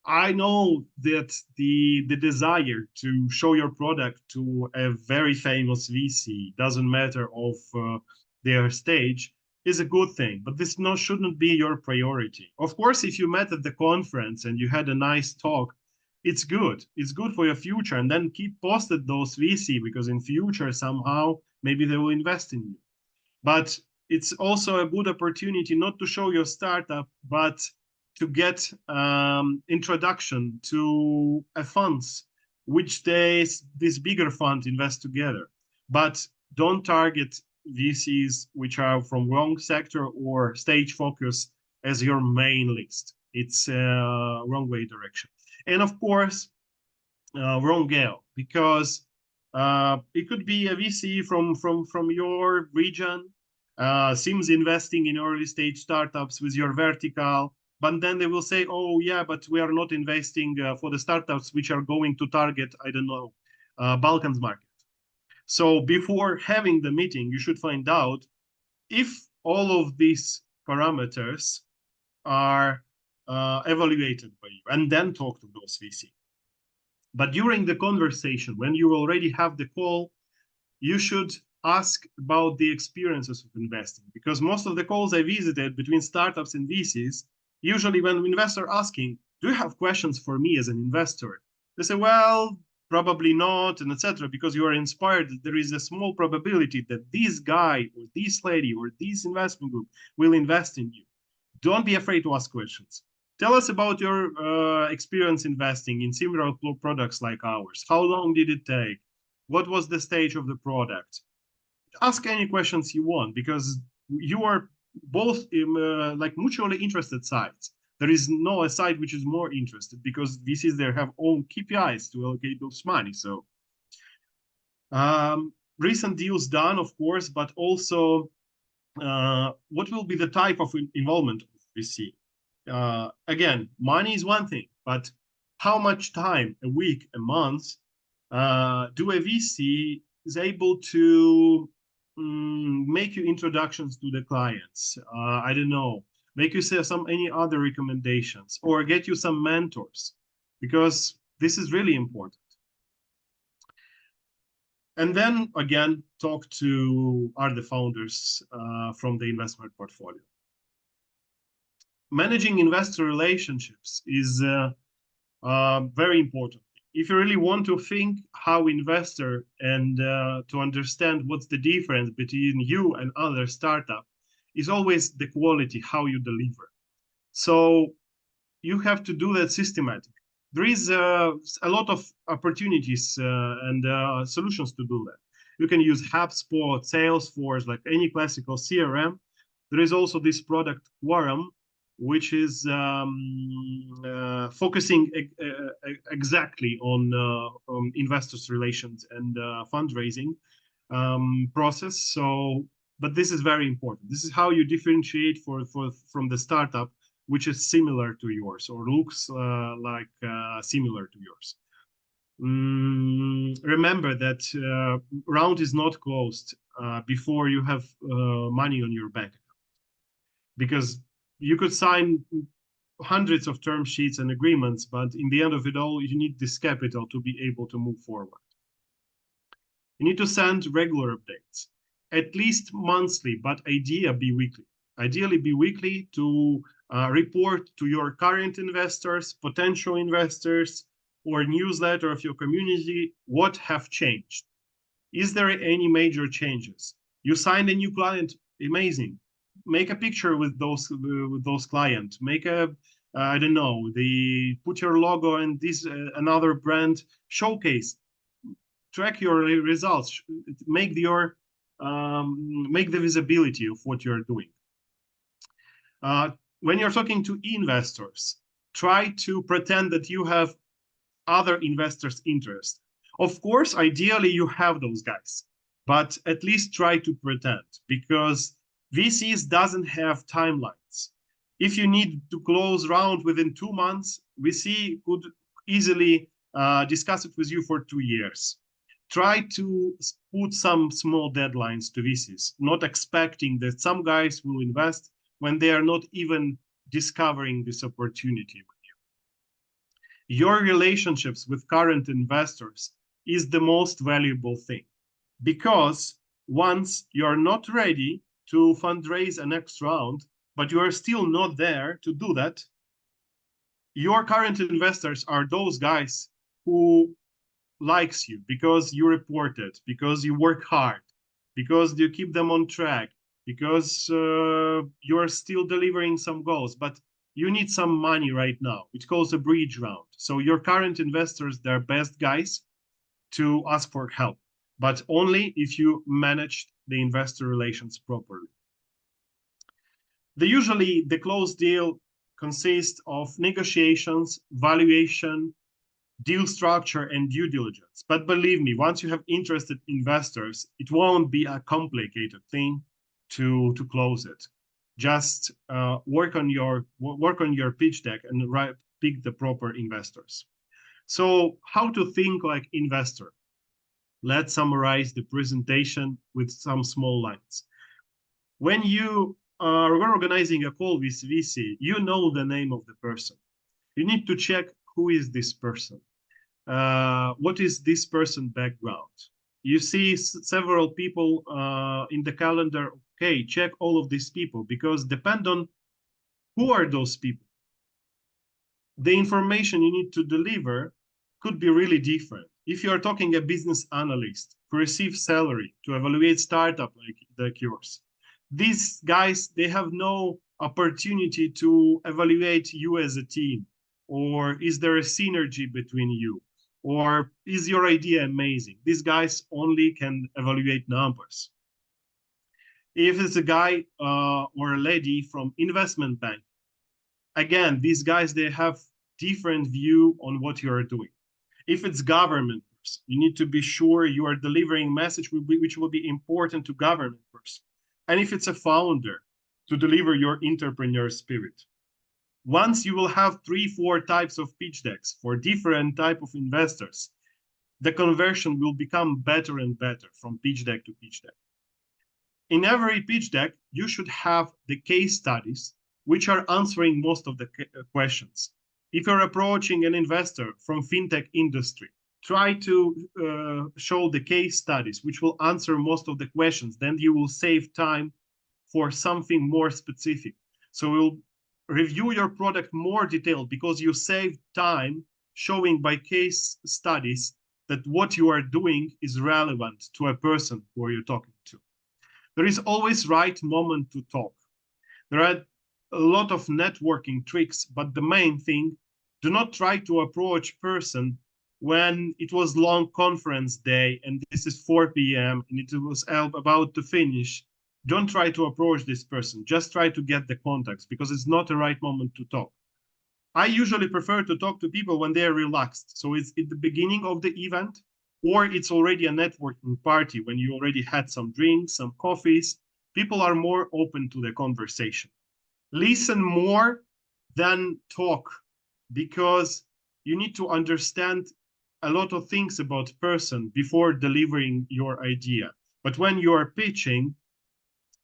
S2: I know that the desire to show your product to a very famous VC, doesn't matter of their stage, is a good thing, but this shouldn't be your priority. Of course, if you met at the conference and you had a nice talk, it's good. It's good for your future, and then keep posted those VC, because in future somehow maybe they will invest in you. But it's also a good opportunity not to show your startup, but to get introduction to a funds which this bigger fund invest together. But don't target VCs which are from wrong sector or stage focus as your main list. It's wrong way direction. And of course, wrong gale, because it could be a VC from your region, seems investing in early stage startups with your vertical, but then they will say, oh yeah, but we are not investing for the startups which are going to target, I don't know, Balkans market. So before having the meeting, you should find out if all of these parameters are evaluated by you, and then talk to those VC. But during the conversation, when you already have the call, you should ask about the experiences of investing, because most of the calls I visited between startups and VCs, usually when investors are asking, do you have questions for me as an investor? They say, well, probably not, and etc., because you are inspired that there is a small probability that this guy or this lady or this investment group will invest in you. Don't be afraid to ask questions. Tell us about your experience investing in similar products like ours. How long did it take? What was the stage of the product? Ask any questions you want, because you are both like mutually interested sides. There is no a side which is more interested, because VCs there have own KPIs to allocate those money. So recent deals done, of course, but also what will be the type of involvement of VC? Again, money is one thing, but how much time, a week, a month, do a VC is able to make you introductions to the clients? I don't know, make you say some any other recommendations, or get you some mentors, because this is really important. And then again, talk to other founders from the investment portfolio. Managing investor relationships is very important. If you really want to think how investor and to understand what's the difference between you and other startup, is always the quality, how you deliver. So you have to do that systematically. There is a lot of opportunities and solutions to do that. You can use HubSpot, Salesforce, like any classical CRM. There is also this product Quorum, which is focusing exactly on investors relations and fundraising process. So, but this is very important. This is how you differentiate from the startup which is similar to yours or looks like similar to yours. Remember that round is not closed before you have money on your bank account, because you could sign hundreds of term sheets and agreements, but in the end of it all, you need this capital to be able to move forward. You need to send regular updates, at least monthly, but ideally be weekly to report to your current investors, potential investors, or newsletter of your community what have changed. Is there any major changes? You signed a new client, amazing. Make a picture with those clients. Make a I don't know, they put your logo and this another brand showcase. Track your results. Make your make the visibility of what you're doing. When you're talking to investors, try to pretend that you have other investors' interest. Of course, ideally you have those guys, but at least try to pretend, because VCs doesn't have timelines. If you need to close round within 2 months, VC could easily discuss it with you for 2 years. Try to put some small deadlines to VCs, not expecting that some guys will invest when they are not even discovering this opportunity with you. Your relationships with current investors is the most valuable thing, because once you're not ready to fundraise a next round, but you are still not there to do that, your current investors are those guys who likes you because you reported, because you work hard, because you keep them on track, because you are still delivering some goals, but you need some money right now. It calls a bridge round. So your current investors, they're best guys to ask for help, but only if you manage the investor relations properly. Usually the closed deal consists of negotiations, valuation, deal structure, and due diligence. But believe me, once you have interested investors, it won't be a complicated thing to close it. Just work on your pitch deck and pick the proper investors. So how to think like investor? Let's summarize the presentation with some small lines. When you are organizing a call with VC, you know the name of the person. You need to check who is this person. What is this person background? You see several people in the calendar. Okay, check all of these people, because depend on who are those people. The information you need to deliver could be really different. If you are talking a business analyst who receives salary to evaluate startup like yours, these guys, they have no opportunity to evaluate you as a team, or is there a synergy between you? Or is your idea amazing? These guys only can evaluate numbers. If it's a guy or a lady from investment bank, again, these guys, they have different view on what you are doing. If it's government person, you need to be sure you are delivering message which will be important to government person. And if it's a founder, to deliver your entrepreneur spirit. Once you will have 3-4 types of pitch decks for different type of investors, the conversion will become better and better from pitch deck to pitch deck. In every pitch deck, you should have the case studies which are answering most of the questions. If you're approaching an investor from fintech industry, try to show the case studies which will answer most of the questions. Then you will save time for something more specific. So we'll review your product more detailed because you save time showing by case studies that what you are doing is relevant to a person who you're talking to. There is always right moment to talk. There are a lot of networking tricks, but the main thing, do not try to approach person when it was long conference day and this is 4 p.m. and it was about to finish. Don't try to approach this person. Just try to get the contacts because it's not the right moment to talk. I usually prefer to talk to people when they're relaxed. So it's at the beginning of the event, or it's already a networking party when you already had some drinks, some coffees. People are more open to the conversation. Listen more than talk because you need to understand a lot of things about person before delivering your idea. But when you are pitching,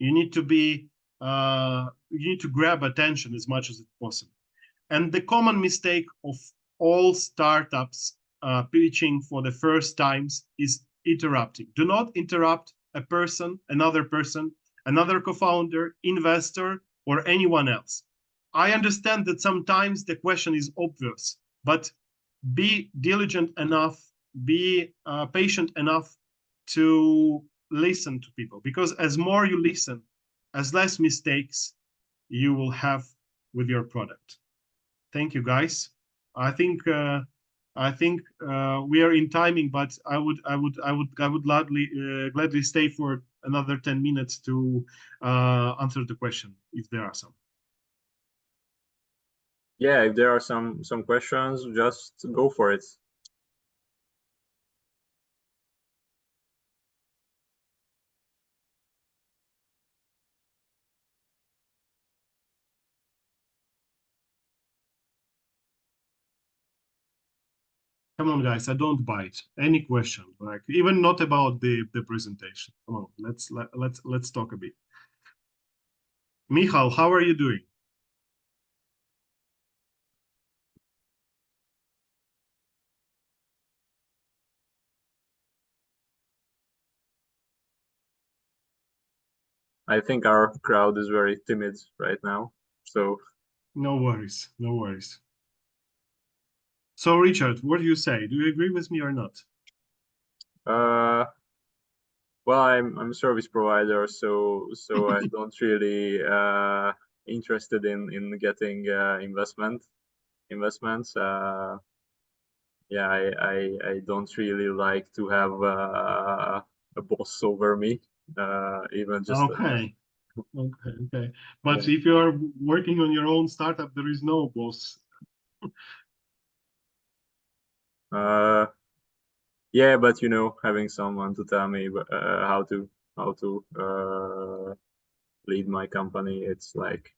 S2: you need to be you need to grab attention as much as possible. And the common mistake of all startups pitching for the first times is interrupting. Do not interrupt a person, another co-founder, investor, or anyone else. I understand that sometimes the question is obvious, but be diligent enough, be patient enough to listen to people, because as more you listen, as less mistakes you will have with your product. Thank you, guys. I think we are in timing, but I would gladly stay for another 10 minutes to answer the question if there are some.
S1: Yeah, if there are some questions, just go for it.
S2: Come on, guys, I don't bite. Any question, like even not about the presentation. Come on, let's talk a bit. Michal, how are you doing?
S1: I think our crowd is very timid right now, so
S2: no worries, no worries. So, Richard, what do you say? Do you agree with me or not?
S1: Well, I'm a service provider, so I don't really interested in getting investments. Yeah, I don't really like to have a boss over me, even just.
S2: Okay. Okay. But
S1: Yeah.
S2: if you are working on your own startup, there is no boss.
S1: Yeah, but you know, having someone to tell me how to lead my company, it's like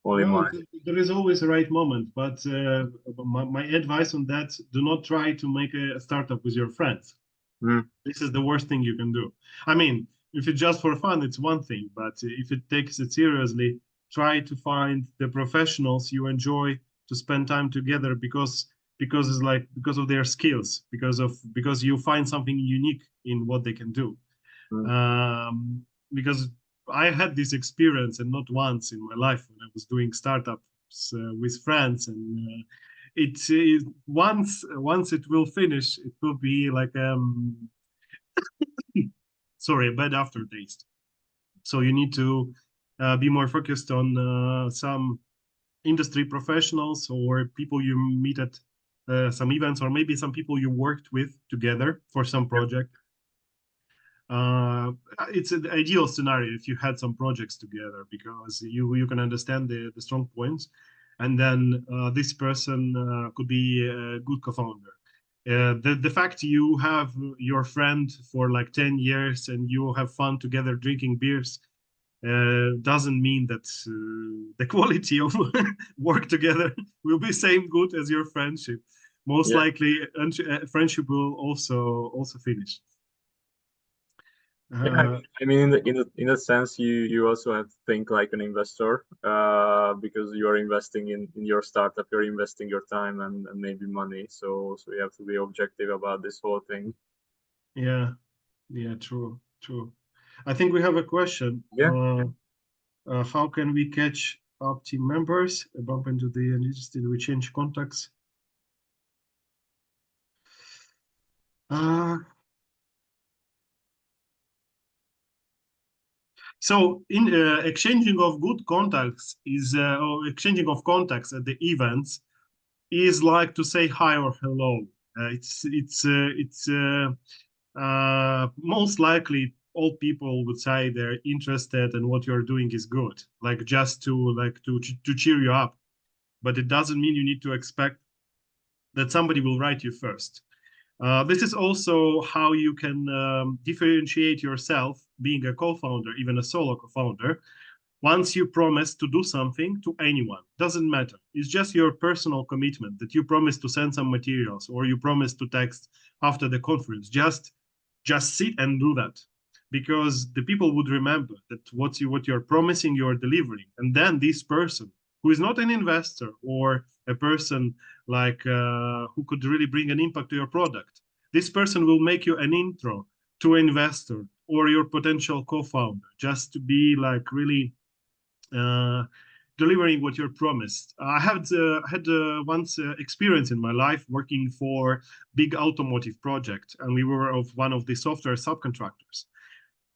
S1: only
S2: No,
S1: my.
S2: there is always a right moment. But my advice on that: do not try to make a startup with your friends.
S1: Mm.
S2: This is the worst thing you can do. I mean, if it's just for fun, it's one thing. But if it takes it seriously, try to find the professionals you enjoy to spend time together because it's like because of their skills, because you find something unique in what they can do.
S1: Mm.
S2: Because I had this experience and not once in my life when I was doing startups with friends, and it once it will finish, it will be like sorry, a bad aftertaste. So you need to be more focused on some industry professionals or people you meet at some events, or maybe some people you worked with together for some project. It's an ideal scenario if you had some projects together, because you can understand the strong points, and then this person could be a good co-founder. The fact you have your friend for like 10 years and you have fun together drinking beers doesn't mean that the quality of work together will be same good as your friendship. Most
S1: Yeah.
S2: likely, friendship will also finish.
S1: Yeah, I mean, in a sense, you also have to think like an investor, because you are investing in your startup, you're investing your time and maybe money. So you have to be objective about this whole thing.
S2: Yeah, yeah, true. I think we have a question.
S1: Yeah.
S2: How can we catch up team members? Bump into the interested, we change contacts. Uh, so in exchanging of good contacts is or exchanging of contacts at the events is like to say hi or hello. It's most likely all people would say they're interested and what you're doing is good, like just to cheer you up. But it doesn't mean you need to expect that somebody will write you first. This is also how you can differentiate yourself being a co-founder, even a solo co-founder. Once you promise to do something to anyone, doesn't matter. It's just your personal commitment that you promise to send some materials or you promise to text after the conference. Just sit and do that, because the people would remember that what you're promising, you're delivering. And then this person who is not an investor or a person like who could really bring an impact to your product, this person will make you an intro to an investor or your potential co-founder, just to be like really uh, delivering what you're promised. I had once experience in my life working for big automotive project, and we were of one of the software subcontractors.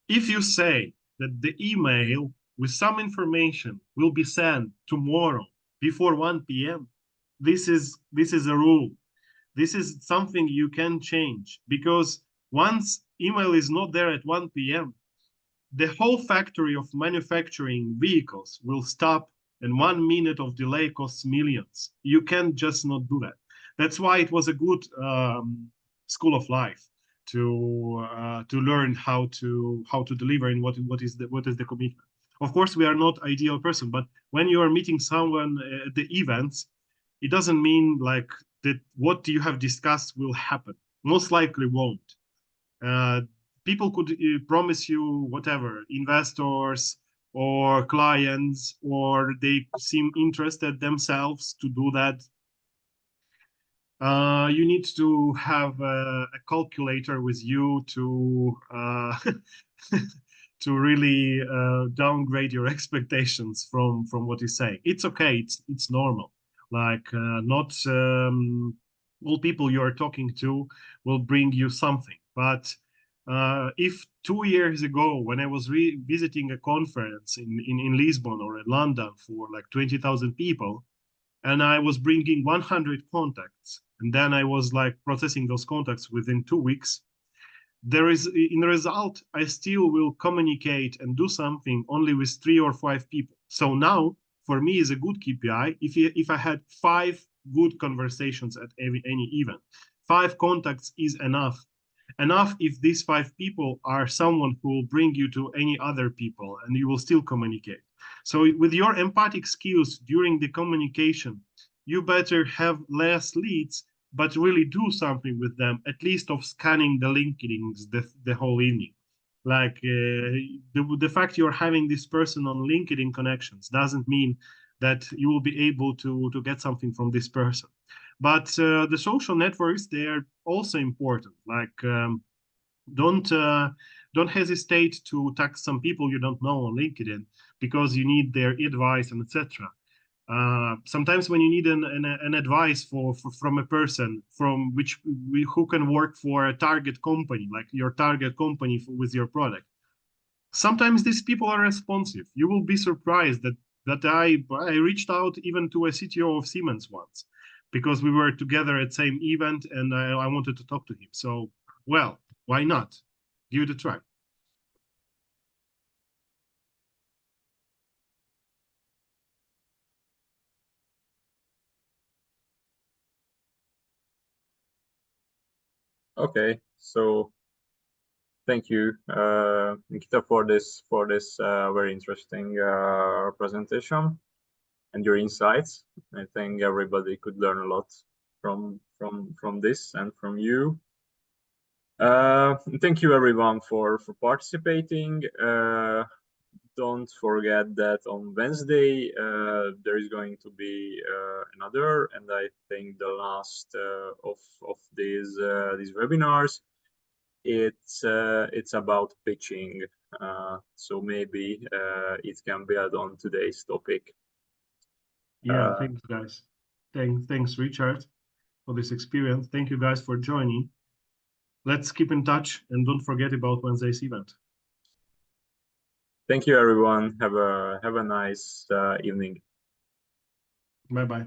S2: If you say that the email with some information will be sent tomorrow before 1 p.m., this is a rule. This is something you can change, because once email is not there at 1 p.m., the whole factory of manufacturing vehicles will stop, and 1 minute of delay costs millions. You can't just not do that. That's why it was a good school of life to learn how to deliver in what is the commitment. Of course, we are not ideal person, but when you are meeting someone at the events, it doesn't mean like that what you have discussed will happen. Most likely won't. Uh, People could promise you whatever, investors or clients, or they seem interested themselves to do that. You need to have a calculator with you to really downgrade your expectations from what you say. It's okay. It's normal. Like not all people you are talking to will bring you something. But if 2 years ago, when I was visiting a conference in Lisbon or in London for like 20,000 people, and I was bringing 100 contacts, and then I was like processing those contacts within 2 weeks, there is in the result I still will communicate and do something only with 3 or 5 people. So now for me is a good KPI if I had 5 good conversations at any event. 5 contacts is enough if these 5 people are someone who will bring you to any other people and you will still communicate. So with your empathic skills during the communication, you better have less leads, but really do something with them, at least of scanning the LinkedIn's the whole evening. Like the fact you're having this person on LinkedIn connections doesn't mean that you will be able to get something from this person. But the social networks, they're also important. Like don't uh, don't hesitate to tag some people you don't know on LinkedIn because you need their advice and etc. Sometimes when you need an advice from a person from who can work for a target company, like your target company with your product, sometimes these people are responsive. You will be surprised that I reached out even to a CTO of Siemens once. because we were together at same event, and I wanted to talk to him. So, well, why not? Give it a try.
S1: Okay, so thank you, Nikita, for this very interesting presentation and your insights. I think everybody could learn a lot from this and from you. Thank you everyone for participating. Don't forget that on Wednesday there is going to be another, and I think the last of these webinars. It's about pitching, so maybe it can build on today's topic.
S2: Yeah, thanks, guys. Thanks, Richard, for this experience. Thank you, guys, for joining. Let's keep in touch, and don't forget about Wednesday's event.
S1: Thank you, everyone. Have a nice evening.
S2: Bye-bye.